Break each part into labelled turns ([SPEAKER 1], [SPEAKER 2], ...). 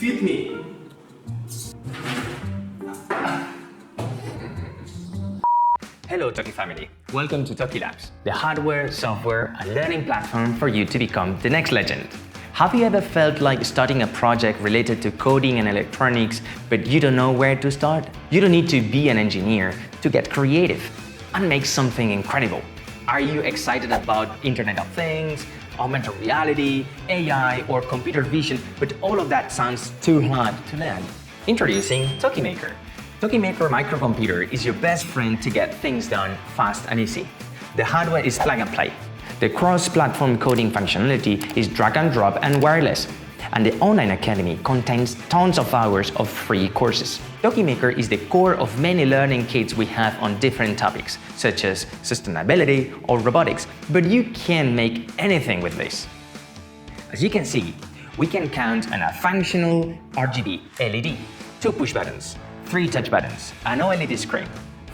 [SPEAKER 1] Feed me.
[SPEAKER 2] Hello Toky family, welcome to Toky Labs, the hardware, software and learning platform for you to become the next legend. Have you ever felt like starting a project related to coding and electronics, but you don't know where to start? You don't need to be an engineer to get creative and make something incredible. Are you excited about Internet of Things, augmented reality, AI or computer vision, but all of that sounds too hard to learn? Introducing Tokymaker. Tokymaker microcomputer is your best friend to get things done fast and easy. The hardware is plug and play. The cross-platform coding functionality is drag and drop and wireless. And the online academy contains tons of hours of free courses. Tokymaker is the core of many learning kits we have on different topics, such as sustainability or robotics, but you can make anything with this. As you can see, we can count on a functional RGB LED, 2 push buttons, 3 touch buttons, an OLED screen,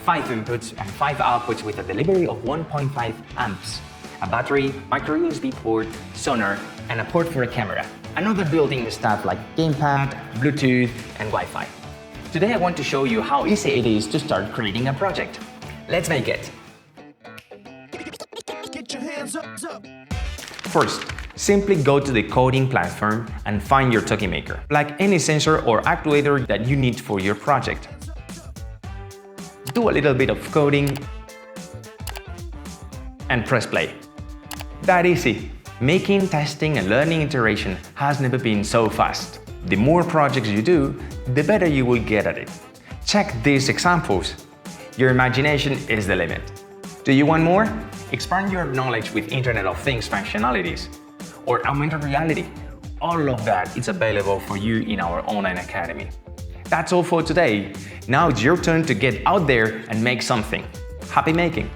[SPEAKER 2] 5 inputs and 5 outputs with a delivery of 1.5 amps, a battery, micro USB port, sonar, and a port for a camera, and other built-in stuff like gamepad, Bluetooth, and Wi-Fi. Today I want to show you how easy it is to start creating a project. Let's make it!
[SPEAKER 1] Get your hands up.
[SPEAKER 2] First, simply go to the coding platform and find your Tokymaker, like any sensor or actuator that you need for your project. Do a little bit of coding and press play. That easy. Making, testing and learning iteration has never been so fast. The more projects you do, the better you will get at it. Check these examples. Your imagination is the limit. Do you want more? Expand your knowledge with Internet of Things functionalities or augmented reality. All of that is available for you in our online academy. That's all for today. Now it's your turn to get out there and make something. Happy making!